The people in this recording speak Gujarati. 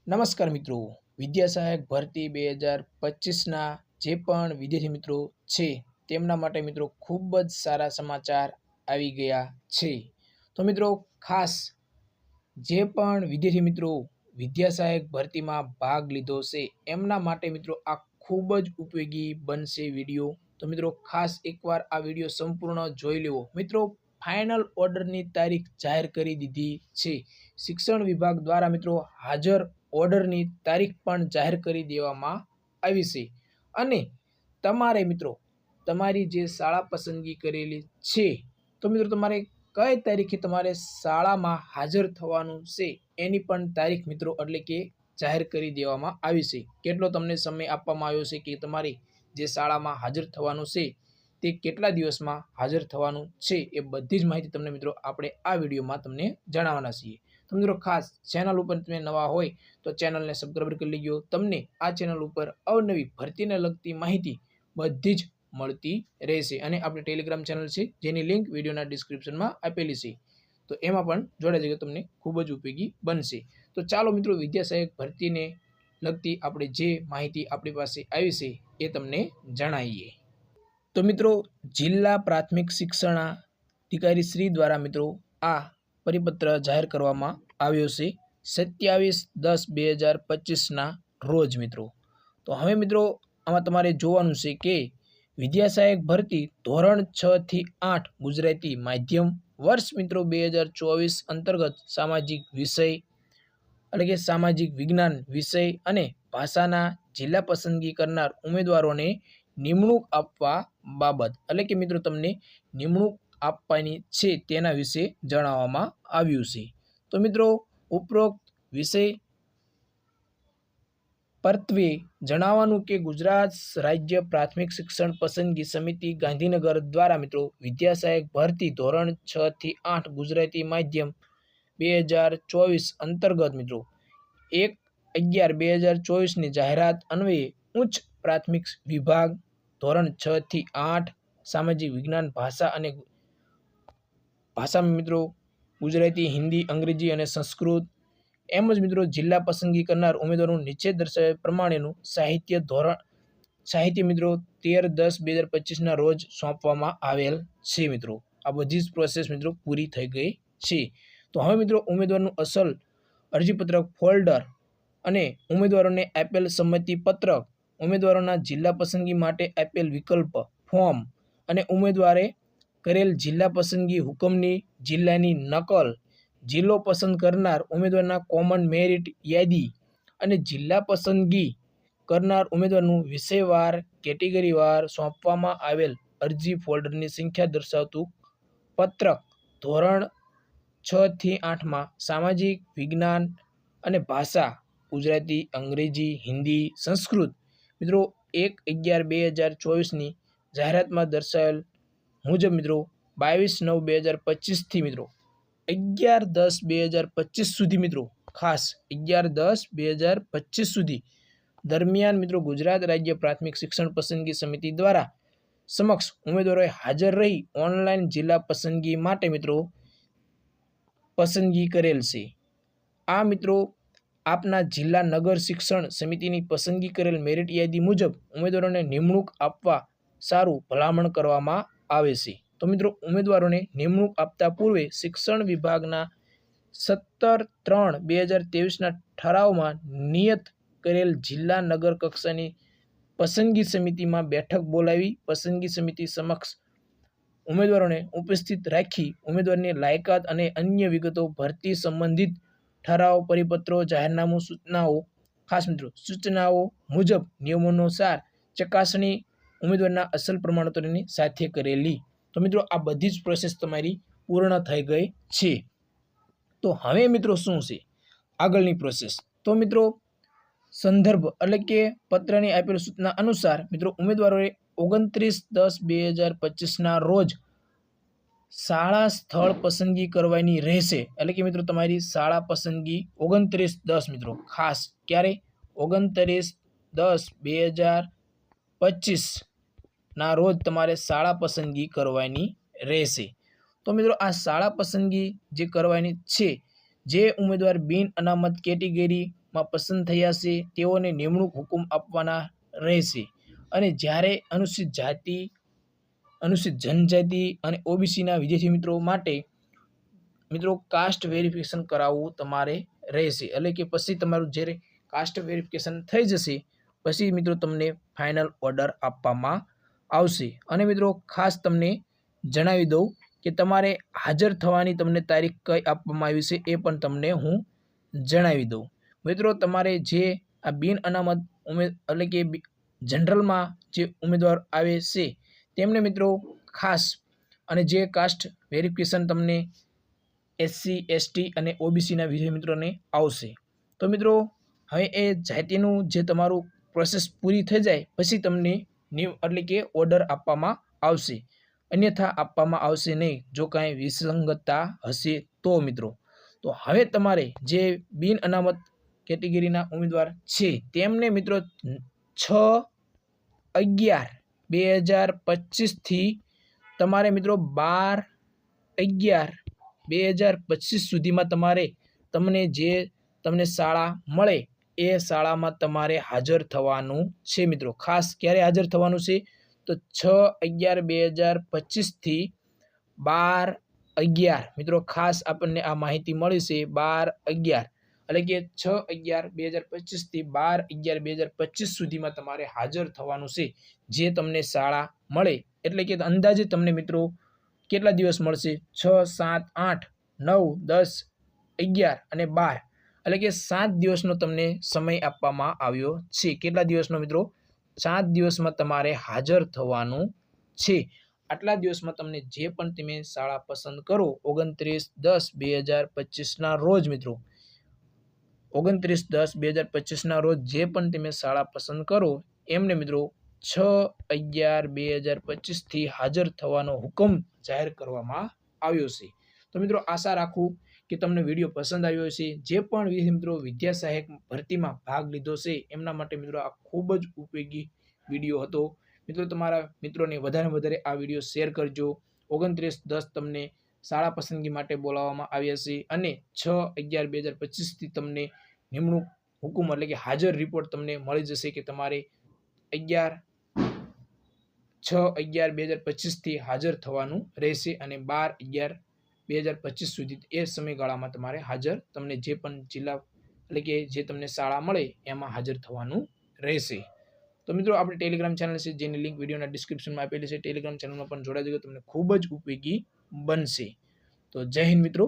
નમસ્કાર મિત્રો, વિદ્યા સહાયક ભરતી 2025ના જે પણ વિદ્યાર્થી મિત્રો છે તેમના માટે મિત્રો ખૂબ જ સારા સમાચાર આવી ગયા છે। તો મિત્રો ખાસ જે પણ વિદ્યાર્થી મિત્રો વિદ્યા સહાયક ભરતીમાં ભાગ લીધો છે એમના માટે મિત્રો આ ખૂબ જ ઉપયોગી બનશે વિડીયો। તો મિત્રો ખાસ એકવાર આ વિડીયો સંપૂર્ણ જોઈ લેવો। મિત્રો ફાઇનલ ઓર્ડરની તારીખ જાહેર કરી દીધી છે। શિક્ષણ વિભાગ દ્વારા મિત્રો હાજર ઓર્ડરની તારીખ પણ જાહેર કરી દેવામાં આવી છે અને તમારે મિત્રો તમારી જે શાળા પસંદગી કરેલી છે તો મિત્રો તમારે કઈ તારીખે તમારે શાળામાં હાજર થવાનું છે એની પણ તારીખ મિત્રો એટલે કે જાહેર કરી દેવામાં આવી છે। કેટલો તમને સમય આપવામાં આવ્યો છે કે તમારી જે શાળામાં હાજર થવાનું છે તે કેટલા દિવસમાં હાજર થવાનું છે એ બધી જ માહિતી તમને મિત્રો આપણે આ વિડીયોમાં તમને જણાવવાના છીએ। તો મિત્રો ખાસ ચેનલ ઉપર તમે નવા હોય તો ચેનલને સબસ્ક્રાઇબ કરી લેજો। તમને આ ચેનલ ઉપર અવનવી ભરતીને લગતી માહિતી બધી જ મળતી રહેશે અને આપણી ટેલિગ્રામ ચેનલ છે જેની લિંક વિડીયોના ડિસ્ક્રિપ્શનમાં આપેલી છે, તો એમાં પણ જોડાઈ જજો, તમને ખૂબ જ ઉપયોગી બનશે। તો ચાલો મિત્રો વિદ્યા સહાયક ભરતીને લગતી આપણે જે માહિતી આપણી પાસે આવી છે એ તમને જણાવીએ। તો મિત્રો જિલ્લા પ્રાથમિક શિક્ષણાધિકારી શ્રી દ્વારા મિત્રો આ પરિપત્ર જાહેર કરવામાં આવ્યો છે 27/10/2025ના રોજ મિત્રો। તો હવે મિત્રો આમાં તમારે જોવાનું છે કે વિદ્યા સહાયક ભરતી ધોરણ 6 થી 8 ગુજરાતી માધ્યમ વર્ષ મિત્રો 2024 અંતર્ગત સામાજિક વિષય એટલે કે સામાજિક વિજ્ઞાન વિષય અને ભાષાના જિલ્લા પસંદગી કરનાર ઉમેદવારોને નિમણૂક આપવા બાબત એટલે કે મિત્રો તમને નિમણૂક આપવાની છે તેના વિશે જણાવવામાં આવ્યું છે। તો મિત્રો ઉપરોક્ત વિષય પરત્વે જણાવવાનું કે ગુજરાત રાજ્ય પ્રાથમિક શિક્ષણ પસંદગી સમિતિ ગાંધીનગર દ્વારા મિત્રો વિદ્યા સહાયક ભરતી ધોરણ 6 થી 8 ગુજરાતી માધ્યમ 2024 અંતર્ગત મિત્રો 1/11/2024ની જાહેરાત અન્વયે ઉચ્ચ પ્રાથમિક વિભાગ ધોરણ 6 થી 8 સામાજિક વિજ્ઞાન ભાષામાં મિત્રો ગુજરાતી, હિન્દી, અંગ્રેજી અને સંસ્કૃત એમ જ મિત્રો જિલ્લા પસંદગી કરનાર ઉમેદવારોનું નીચે દર્શાવ્યા પ્રમાણેનું સાહિત્ય મિત્રો 13/10/2025ના રોજ સોંપવામાં આવેલ છે મિત્રો। આ બધી જ પ્રોસેસ મિત્રો પૂરી થઈ ગઈ છે। તો હવે મિત્રો ઉમેદવારનું અસલ અરજીપત્રક ફોલ્ડર અને ઉમેદવારોને આપેલ સંમતિ પત્રક, ઉમેદવારોના જિલ્લા પસંદગી માટે આપેલ વિકલ્પ ફોર્મ અને ઉમેદવારે કરેલ જિલ્લા પસંદગી હુકમની જિલ્લાની નકલ, જિલ્લો પસંદ કરનાર ઉમેદવારના કોમન મેરિટ યાદી અને જિલ્લા પસંદગી કરનાર ઉમેદવારનું વિષયવાર કેટેગરીવાર સોંપવામાં આવેલ અરજી ફોલ્ડરની સંખ્યા દર્શાવતું પત્રક ધોરણ 6 થી 8માં સામાજિક વિજ્ઞાન અને ભાષા ગુજરાતી, અંગ્રેજી, હિન્દી, સંસ્કૃત મિત્રો 1/11/2024ની જાહેરાતમાં દર્શાવેલ મુજબ મિત્રો 22/9/2025 થી મિત્રો 11/10/2025 સુધી મિત્રો ખાસ 11/10/2025 સુધી દરમિયાન મિત્રો ગુજરાત રાજ્ય પ્રાથમિક શિક્ષણ પસંદગી સમિતિ દ્વારા સમક્ષ ઉમેદવારોએ હાજર રહી ઓનલાઈન જિલ્લા પસંદગી માટે મિત્રો પસંદગી કરેલ છે। આ મિત્રો આપના જિલ્લા નગર શિક્ષણ સમિતિની પસંદગી કરેલ મેરિટ યાદી મુજબ ઉમેદવારોને નિમણૂક આપવા સારું ભલામણ કરવામાં આવે છે। તો મિત્રો ઉમેદવારોને નિમણૂક આપતા પૂર્વે શિક્ષણ વિભાગના 17/3/2023ના ઠરાવમાં નિયત કરેલ જિલ્લા નગર કક્ષાની પસંદગી સમિતિમાં બેઠક બોલાવી પસંદગી સમિતિ સમક્ષ ઉમેદવારોને ઉપસ્થિત રાખી ઉમેદવારની લાયકાત અને અન્ય વિગતો, ભરતી સંબંધિત ઠરાવ, પરિપત્રો, જાહેરનામું, સૂચનાઓ ખાસ મિત્રો સૂચનાઓ મુજબ નિયમોનો સાર ચકાસણી ઉમેદવારના અસલ પ્રમાણપત્રની સાથે કરેલી। તો મિત્રો આ બધી જ પ્રોસેસ તમારી પૂર્ણ થઈ ગઈ છે। તો હવે મિત્રો શું છે આગળની પ્રોસેસ? તો મિત્રો સંદર્ભ એટલે કે પત્રની આપેલ સૂચના અનુસાર મિત્રો ઉમેદવારોએ 29/10/2025ના રોજ શાળા સ્થળ પસંદગી કરવાની રહેશે। એટલે કે મિત્રો તમારી શાળા પસંદગી 29/10 મિત્રો ખાસ ક્યારે 29/10/2025ના રોજ તમારે શાળા પસંદગી કરવાની રહેશે। તો મિત્રો આ શાળા પસંદગી જે કરવાની છે, જે ઉમેદવાર બિન અનામત કેટેગરી માં પસંદ થયા છે તેઓને નિમણૂક હુકમ આપવાના રહેશે અને જ્યારે અનુસૂચિત જાતિ, અનુસૂચિત જનજાતિ અને ઓબીસીના વિદ્યાર્થી મિત્રો માટે મિત્રો કાસ્ટ વેરિફિકેશન કરાવવું તમારે રહેશે. એટલે કે પછી તમારું જ્યારે કાસ્ટ વેરિફિકેશન થઈ જશે પછી મિત્રો તમને ફાઇનલ ઓર્ડર આપવામાં આવશે. અને મિત્રો ખાસ તમને જણાવી દઉં કે તમારે હાજર થવાની તમને તારીખ કઈ આપવામાં આવી છે એ પણ તમને હું જણાવી દઉં. મિત્રો તમારે જે આ બિન અનામત એટલે કે જનરલમાં જે ઉમેદવાર આવે છે તેમને મિત્રો ખાસ અને જે કાસ્ટ વેરિફિકેશન તમને એસસી, એસટી અને ઓબીસીના વિદ્યાર્થી મિત્રોને આવશે. તો મિત્રો હવે એ જાતિનું જે તમારું પ્રોસેસ પૂરી થઈ જાય પછી તમને એટલે કે ઓર્ડર આપવામાં આવશે, અન્યથા આપવામાં આવશે નહીં જો કાંઈ વિસંગતતા હશે તો મિત્રો. તો હવે તમારે જે બિન અનામત કેટેગરીના ઉમેદવાર છે તેમને મિત્રો 6/11/2025 તમારે મિત્રો 12/11/2025 સુધીમાં તમને જે શાળા મળે એ શાળામાં તમારે હાજર થવાનું છે મિત્રો. ખાસ ક્યારે હાજર થવાનું છે તો 6/11/2025 થી 12/11 મિત્રો ખાસ આપણને આ માહિતી મળી છે 12/11 એટલે કે 6/11/2025 થી 12/11/2025 સુધીમાં તમારે હાજર થવાનું છે જે તમને શાળા મળે. એટલે કે અંદાજે તમને મિત્રો કેટલા દિવસ મળશે? 6, 7, 8, 9, 10, 11 અને 12 એટલે કે 7 દિવસનો તમને સમય આપવામાં આવ્યો છે. કેટલા દિવસનો મિત્રો? 7 દિવસમાં તમારે હાજર થવાનું છે. આટલા દિવસમાં તમને જે પણ તમે શાળા પસંદ કરો 29/10/2025 રોજ મિત્રો 29/10/2025 રોજ જે પણ તમે શાળા પસંદ કરો એમને મિત્રો 6/11/2025 થી હાજર થવાનો હુકમ જાહેર કરવામાં આવ્યો છે. તો મિત્રો આશા રાખું કે તમને વિડીયો પસંદ આવ્યો હશે. જે પણ મિત્રો વિદ્યા સહાયક ભરતીમાં ભાગ લીધો છે એમના માટે મિત્રો આ ખૂબ જ ઉપયોગી વિડીયો હતો. મિત્રો તમારા મિત્રોને વધારે આ વિડીયો શેર કરજો. 29/10 તમને શાળા પસંદગી માટે બોલાવવામાં આવ્યા છે અને 6/11/2025 થી તમને નિમણૂક હુકમ એટલે કે હાજર રિપોર્ટ તમને મળી જશે કે તમારે 6/11/2025 થી હાજર થવાનું રહેશે અને 12/11/2025 સુધી એ સમયગાળામાં તમારે હાજર તમને જે પણ જિલ્લા એટલે કે જે તમને શાળા મળે એમાં હાજર થવાનું રહેશે. તો મિત્રો આપણે ટેલિગ્રામ ચેનલ છે જેની લિંક વિડીયોના ડિસ્ક્રિપ્શનમાં આપેલી છે. ટેલિગ્રામ ચેનલમાં પણ જોડાઈ જજો, તમને ખૂબ જ ઉપયોગી બનશે. તો જય હિન્દ મિત્રો.